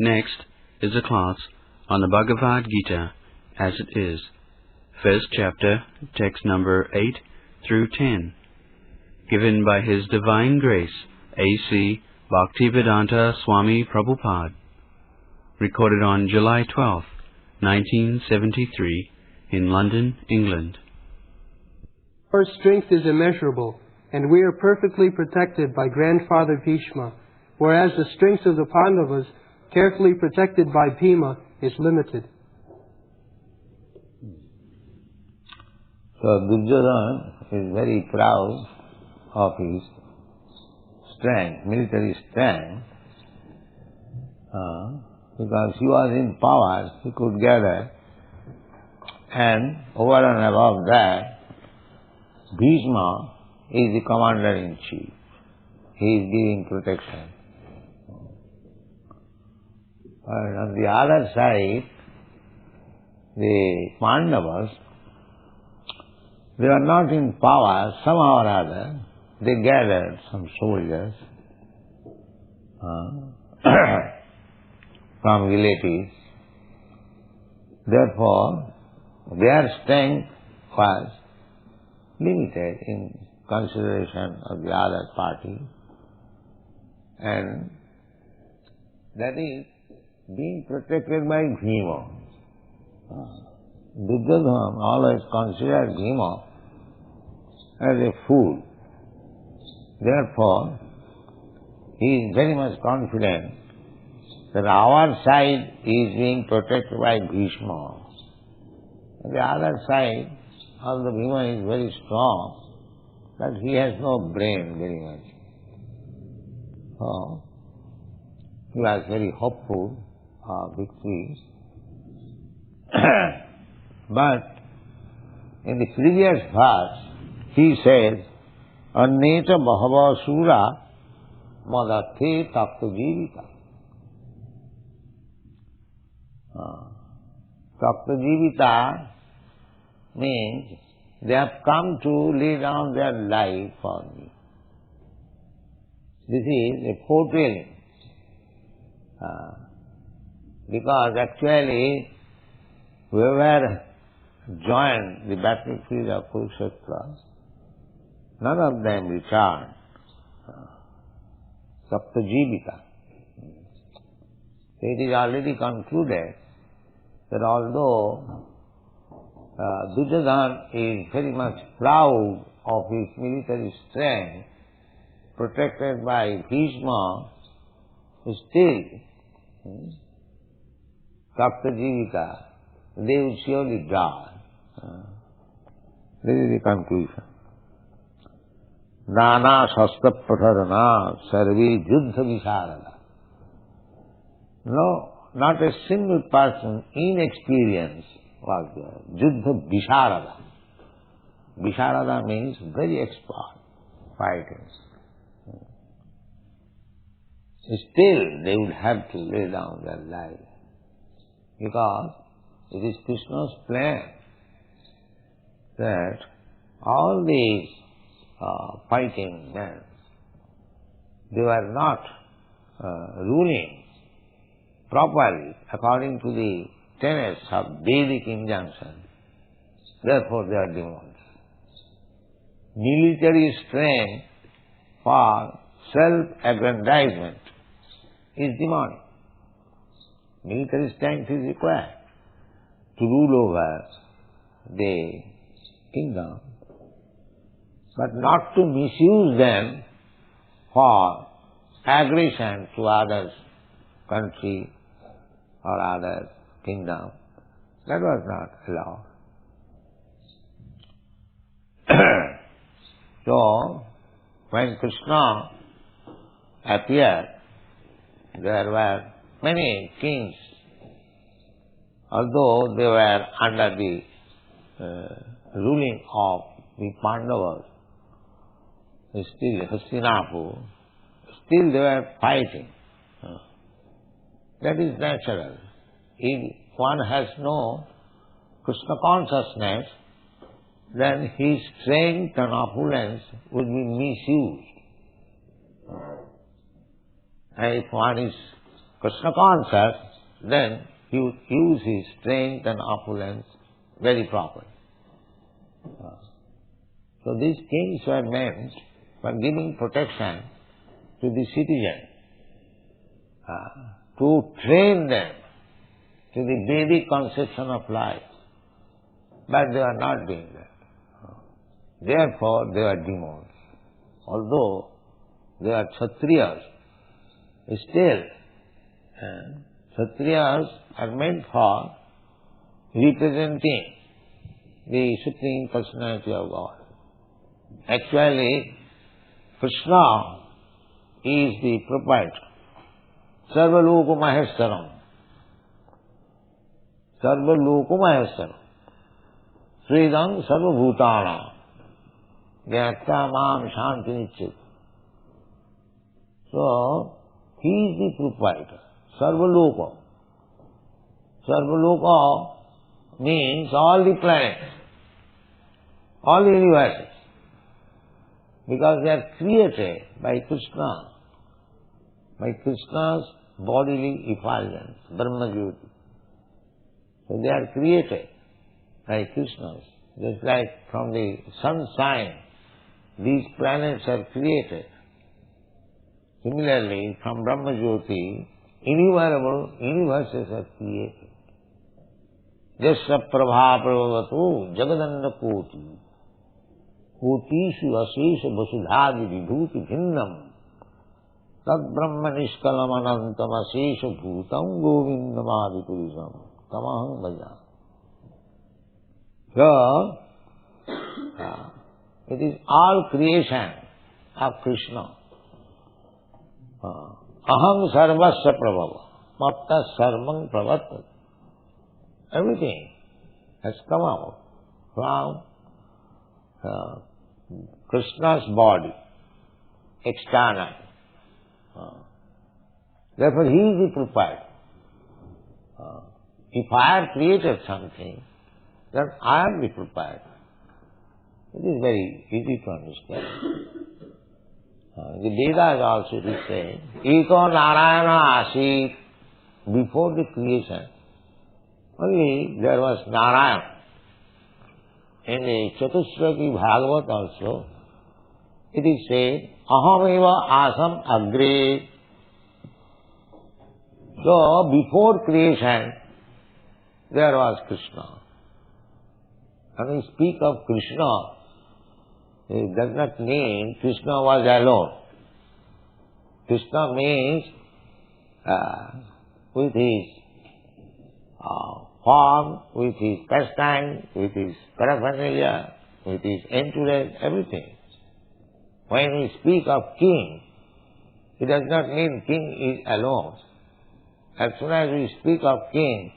Next is a class on the Bhagavad Gita as it is, first chapter, text number 8 through 10, given by His Divine Grace, A.C. Bhaktivedanta Swami Prabhupada, recorded on July 12, 1973, in London, England. Our strength is immeasurable, and we are perfectly protected by Grandfather Bhishma, whereas the strength of the Pandavas, carefully protected by Bhima, is limited. So Duryodhana is very proud of his strength, military strength, because he was in power, he could gather, and over and above that, Bhishma is the commander-in-chief. He is giving protection. And on the other side, the Pandavas, they were not in power, somehow or other, they gathered some soldiers from relatives. Therefore, their strength was limited in consideration of the other party, and that is being protected by Bhima. Duryodhana always considered Bhima as a fool. Therefore, he is very much confident that our side is being protected by Bhishma. And the other side, although Bhima is very strong, but he has no brain very much. So, he was very hopeful of victory. But in the previous verse, he says, Anneta bahava sura madathe tapta jivita. Tapta jivita means they have come to lay down their life for me. This is a foretelling. Because actually, whoever joined the battlefield of Kurukshetra, none of them returned. Sapta jivita. It is already concluded that although Duryodhana is very much proud of his military strength, protected by Bhishma, still, Sapta jivita, they will surely die. This is the conclusion. Nana shastra pratarana sarve juddha visharada. No, not a single person inexperienced was there. Juddha visharada. Visharada means very expert fighting. Still, they would have to lay down their life, because it is Krishna's plan that all these fighting men, they were not ruling properly according to the tenets of Vedic injunction. Therefore, they are demons. Military strength for self-aggrandizement is demonic. Military strength is required to rule over the kingdom, but not to misuse them for aggression to others' country or other kingdom. That was not allowed. So, when Krishna appeared, there were many kings, although they were under the ruling of the Pandavas, still Hastinapur, still they were fighting. That is natural. If one has no Krishna consciousness, then his strength and opulence would be misused. And if one is Krishna conscious, then he would use his strength and opulence very properly. So these kings were meant for giving protection to the citizen, to train them to the Vedic conception of life. But they are not doing that. Therefore, they are demons. Although they are Kshatriyas, still Kshatriyas are meant for representing the Supreme Personality of God. Actually, Krishna is the proprietor. Sarvaloka Maheshwaram. Sarvaloka Maheshwaram. Sridam Sarvabhutana. Gyatva Mam Shanti Nichit. So, he is the proprietor. Sarvaloka. Sarvaloka means all the planets, all the universes. Because they are created by Krishna, by Krishna's bodily effulgence, Brahma-jyoti. So they are created by Krishna. Just like from the sunshine, these planets are created. Similarly, from Brahma-jyoti, innumerable universes are created. lectures.prabhupad prabhavad jagadanda koti. Kotishu asesha vasudhadi vibhuti bhinnam tad brahma nishkalam anantam asesha bhutam govindam adipurisam tamaham bhaja. So, it is all creation of Krishna. Aham sarvasya prabhava matta sarvam pravattat. Everything has come out from Krishna's body, external. Therefore, he is the proprietor. If I have created something, then I am the proprietor. It is very easy to understand. The Vedas also it is saying, Eko Narayana Asit, before the creation, only there was Narayana. In the Chatushraki Bhagwat also, it is said, Ahameva Asam Agre. So, before creation, there was Krishna. When we speak of Krishna, it does not mean Krishna was alone. Krishna means with his form, with his pastime, with his paraphernalia, with his entourage, everything. When we speak of king, it does not mean king is alone. As soon as we speak of king,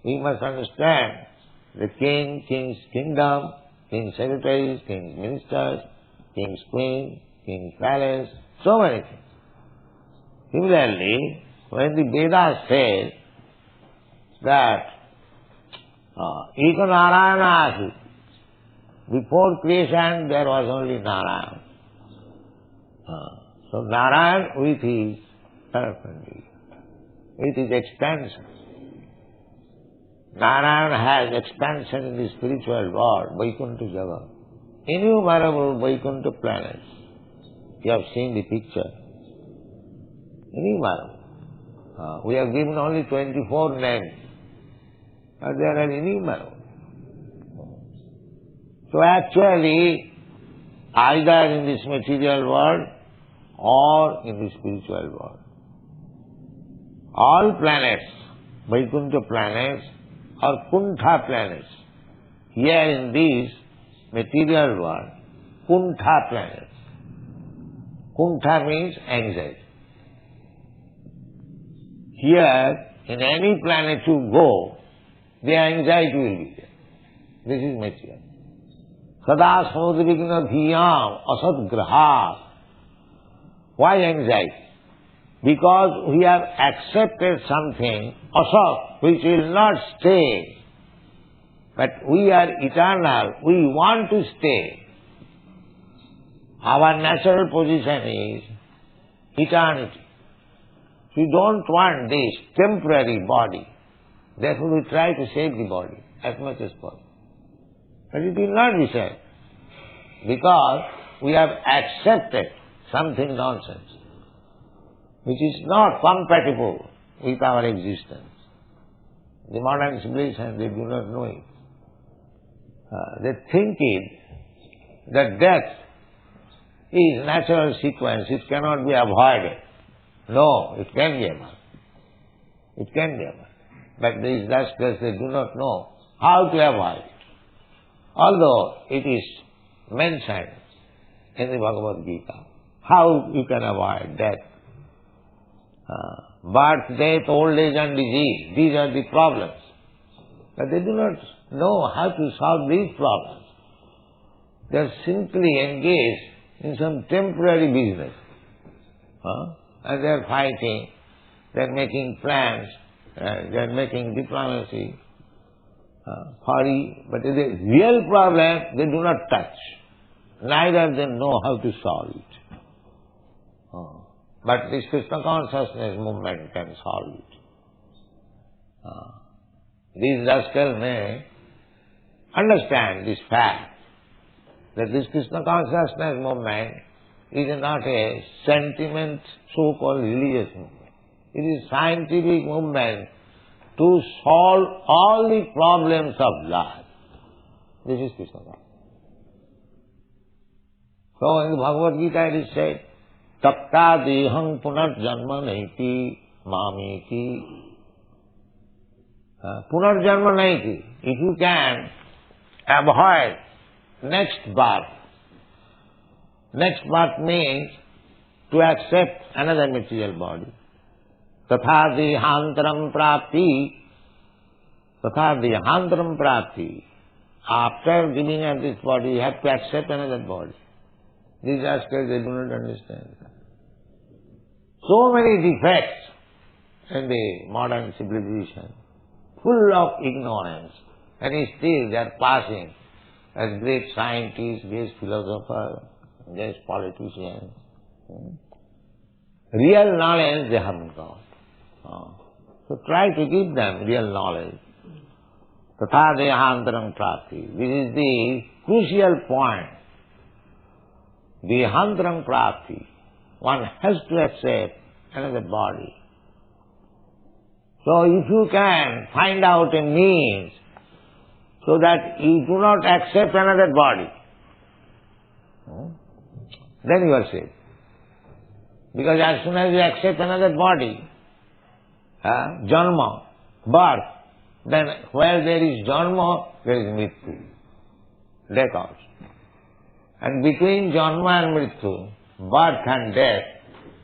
we must understand the king, king's kingdom, king's secretaries, king's ministers, king's queen, king's palace, so many things. Similarly, when the Vedas say that Eka Narayana Asit, before creation there was only Narayana. So Narayan with his paraphernalia, with his expansion. Narayana has expansion in the spiritual world, Vaikuntha Jagat. Innumerable Vaikuntha planets. You have seen the picture. Innumerable. We have given only 24 names, but there are innumerable. So actually, either in this material world or in the spiritual world, all planets, Vaikuntha planets, or Kuntha planets. Here in this material world, Kuntha planets. Kuntha means anxiety. Here, in any planet you go, the anxiety will be there. This is material. Sada samudrigna dhiyam asad graha. Why anxiety? Because we have accepted something, asat, which will not stay. But we are eternal, we want to stay. Our natural position is eternity. We don't want this temporary body. Therefore we try to save the body as much as possible. But it will not be saved, because we have accepted something nonsense, which is not compatible with our existence. The modern civilization, they do not know it. They think that death is natural sequence, it cannot be avoided. No, it can be avoided. It can be avoided. But these rascals, they do not know how to avoid it. Although it is mentioned in the Bhagwat Gita, how you can avoid death. Birth, death, old age and disease, these are the problems. But they do not know how to solve these problems. They are simply engaged in some temporary business. And they are fighting, they are making plans, they are making diplomacy, but the real problem they do not touch. Neither they know how to solve it. But this Krishna consciousness movement can solve it. These rascals may understand this fact, that this Krishna consciousness movement is not a sentiment, so-called religious movement. It is scientific movement to solve all the problems of life. This is Krishna consciousness. So in the Bhagavad Gita it is said, Takta deham punarjanma naiti mamiti. Punarjanma naiti. If you can avoid next birth means to accept another material body. Tatha dehantaram prapti. After giving up this body, you have to accept another body. These rascals, they do not understand. So many defects in the modern civilization, full of ignorance, and still they are passing as great scientists, great philosophers, great politicians. Real knowledge they haven't got. So try to give them real knowledge. Tatha dehantaram prapti. This is the crucial point. Dehantaram prapti. One has to accept another body. So if you can find out a means so that you do not accept another body, then you are safe. Because as soon as you accept another body, janma, birth, then where there is janma, there is mrityu, death also. And between janma and mrityu, birth and death,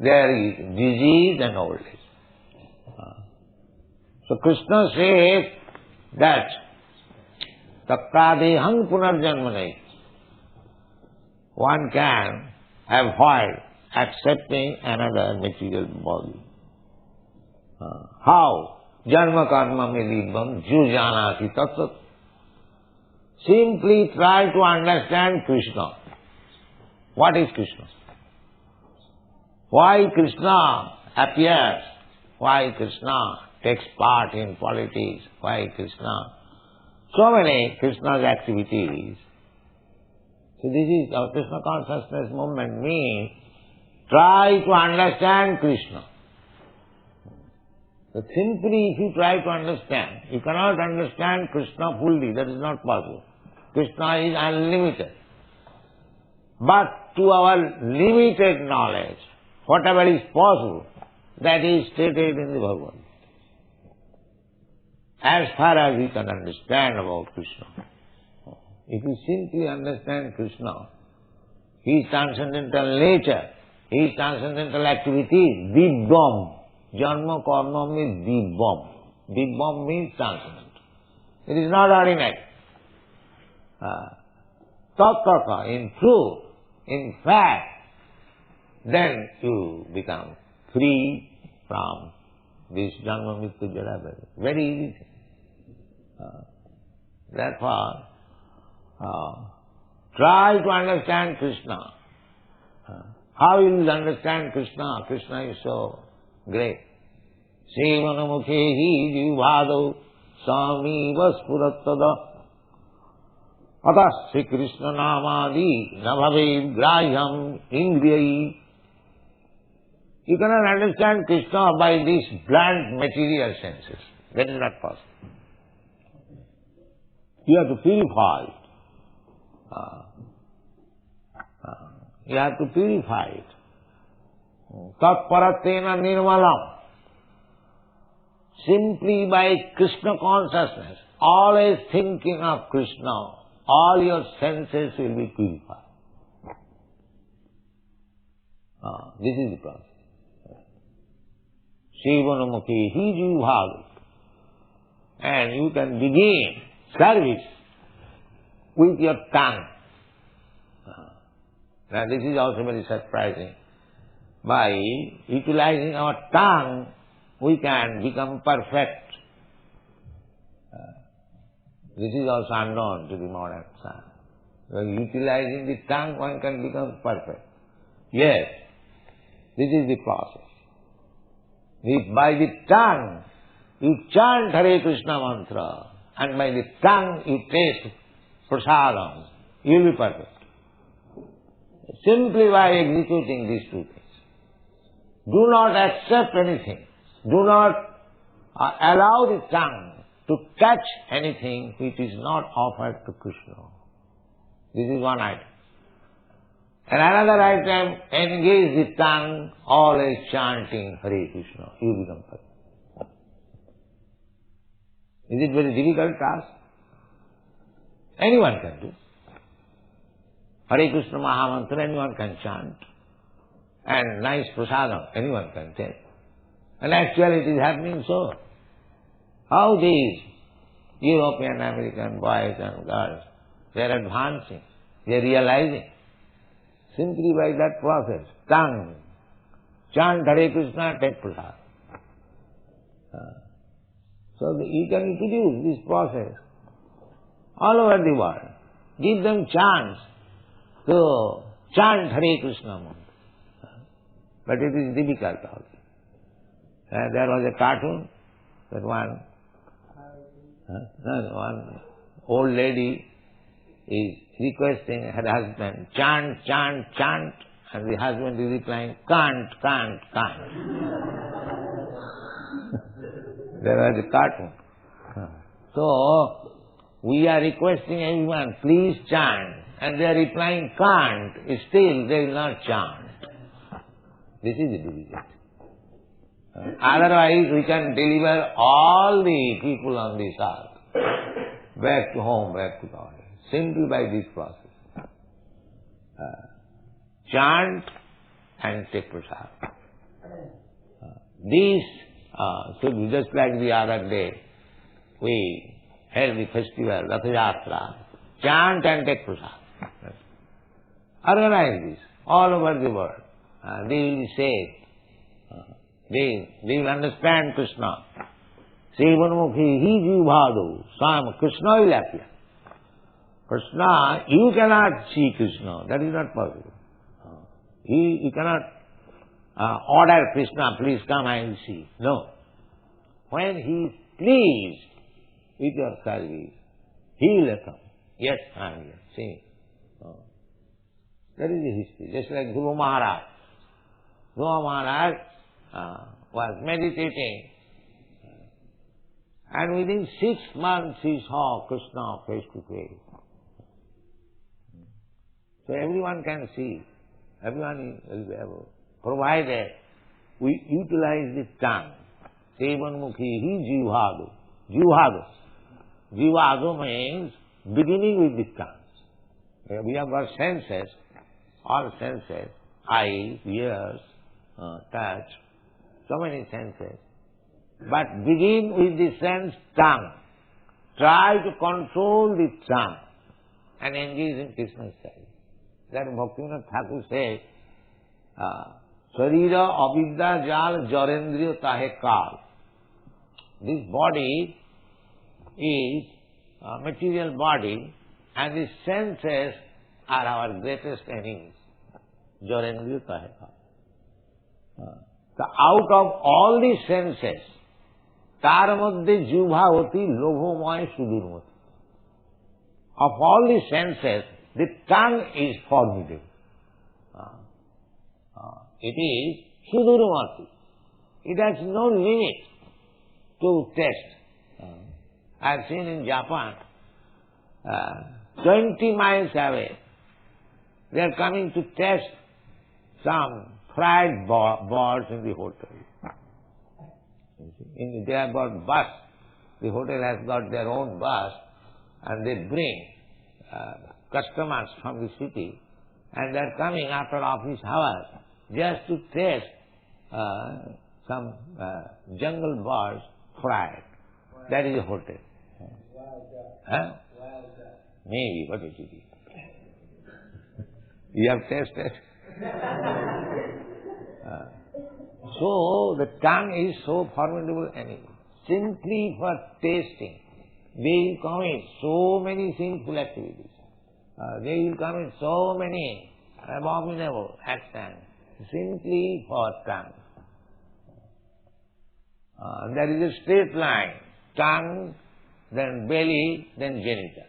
there is disease and old age. So Krishna says that Takkadeham punarjanmanai. One can avoid accepting another material body. How? Janma karma medibam jujanati tatsat. Simply try to understand Krishna. What is Krishna? Why Krishna appears? Why Krishna takes part in politics? Why Krishna? So many Krishna's activities. So this is our Krishna consciousness movement means try to understand Krishna. So simply if you try to understand, you cannot understand Krishna fully, that is not possible. Krishna is unlimited. But to our limited knowledge, whatever is possible, that is stated in the Bhagavad. As far as we can understand about Krishna. If you simply understand Krishna, His transcendental nature, His transcendental activities, Dibbam. Janma karma means Dibbam. Dibbam means transcendental. It is not ordinary. Tattva, in truth, in fact, then you become free from this janma mrityu jara. Very easy thing. Therefore, try to understand Krishna. How you will understand Krishna? Krishna is so great. Sevanamukhehi jivado samiva spurattada atas Sri Krishna namadi nabhavev grahyam indriyai. You cannot understand Krishna by these blunt material senses. That is not possible. You have to purify it. You have to purify it. Tat paratena nirmalam. Simply by Krishna consciousness, always thinking of Krishna, all your senses will be purified. This is the process. Sevanamukhi jivado. And you can begin service with your tongue. Now this is also very surprising. By utilizing our tongue, we can become perfect. This is also unknown to the modern science. By utilizing the tongue, one can become perfect. Yes, this is the process. If by the tongue you chant Hare Krishna mantra, and by the tongue you taste prasadam, you will be perfect. Simply by executing these two things. Do not accept anything. Do not allow the tongue to touch anything which is not offered to Krishna. This is one item. And another item, engage the tongue always chanting Hare Krishna. You become perfect. Is it very difficult task? Anyone can do. Hare Krishna Mahamantra, anyone can chant. And nice prasadam, anyone can take. And actually it is happening so. How these European, American boys and girls, they are advancing, they are realizing. Simply by that process, tongue, chant Hare Krishna, take prasadam. So you can introduce this process all over the world. Give them chance to chant Hare Krishna mantra. But it is difficult also. There was a cartoon that one old lady is requesting her husband, chant, chant, chant, and the husband is replying, can't, can't, can't. There was a cartoon. So, we are requesting everyone, please chant, and they are replying, can't, still they will not chant. This is the difficulty. Otherwise, we can deliver all the people on this earth back to home, back to God, simply by this process. Chant and take prasad. So just like the other day, we held the festival, Ratha Yatra, chant and take prasad. Organize this all over the world. They will be saved. They will understand Krishna. Sevanamukhi hi jivado sam. Krishna will appear. Krishna, you cannot see Krishna. That is not possible. You cannot order Krishna, please come, I will see. No. When he is pleased with your service, he will come. Yes, I am here. See. That is the history. Just like Guru Maharaj. Guru Maharaj was meditating, and within 6 months he saw Krishna face to face. So everyone can see, everyone will be able, provided we utilize the tongue. Sevanmukhi hi jivado. Jivado. Jivado means beginning with the tongue. We have got senses, all senses, eyes, ears, touch, so many senses. But begin with the sense tongue. Try to control the tongue and engage in Krishna's service. That Bhaktivinoda Thakur says, Srila avidya jal jarendriya tahe kal. This body is a material body, and the senses are our greatest enemies. Jarendriya tahe kal. So out of all the senses, Tar madhye jubhavati lobhomoy sudurmati. Of all the senses, the tongue is formidable. It is sudurmati. It has no limit to taste. I have seen in Japan, 20 miles away, they are coming to test some fried birds in the hotel. They have got bus. The hotel has got their own bus, and they bring customers from the city, and they are coming after office hours just to test some jungle birds fried. That is a hotel. Huh? Maybe, what it is. You have tasted? So, the tongue is so formidable enemy. Simply for tasting, they will commit so many sinful activities. They will commit so many abominable actions, simply for tongue. There is a straight line, tongue, then belly, then genital.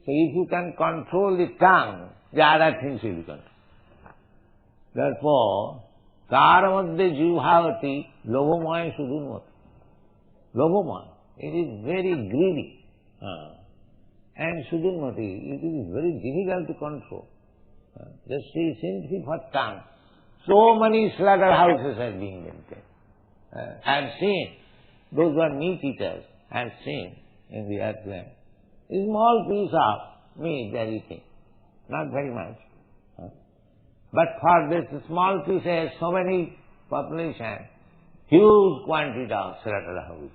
So if you can control the tongue, the other things will be controlled. Therefore, tar madhye jivhavati lobhomoy sudurmati. Lobhomoy, it is very greedy. And sudurmati, it is very difficult to control. Just see, simply for tongue. So many slaughterhouses are being maintained. I have seen, those who are meat eaters, I have seen in the airplane, a small piece of meat they are eating, not very much. But for this small piece, so many population, huge quantity of slaughterhouses.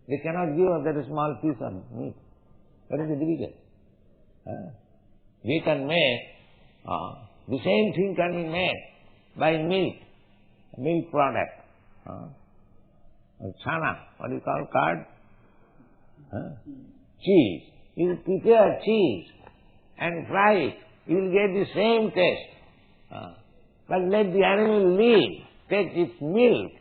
They cannot give up that small piece of meat. That is difficult. They can make, the same thing can be made by milk product. Chana, what do you call curd? Cheese. You prepare cheese and fry it, you will get the same taste. But let the animal live, take its milk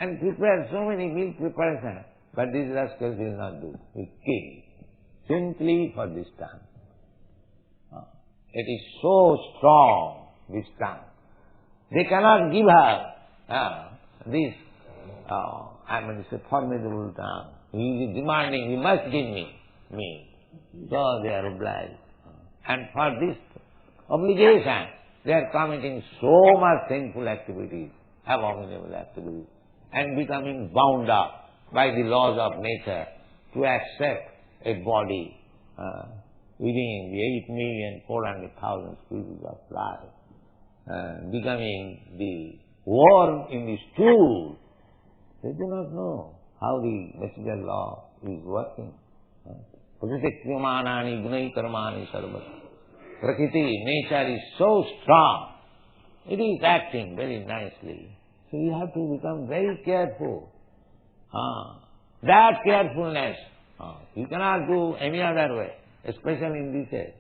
and prepare so many milk preparations. But these rascals will not do. We kill, simply for this tongue. It is so strong, this tongue. They cannot give her this, it's a formidable tongue. He is demanding, you must give me. So they are obliged. And for this obligation, they are committing so much sinful activities, abominable activities, and becoming bound up by the laws of nature to accept a body within the 8,400,000 species of life, becoming the worm in the stool. They do not know how the material law is working. Pratikriyamani gunai karmani sarvata. Prakriti, nature is so strong. It is acting very nicely. So you have to become very careful. That carefulness, you cannot do any other way, especially in this age.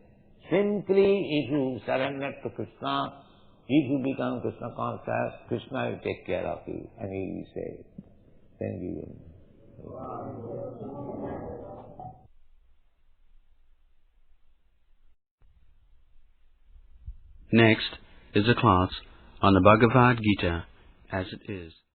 Simply if you surrender to Krishna, if you become Krishna conscious, Krishna will take care of you and he will be saved. Thank you. Next is a class on the Bhagavad Gita as it is.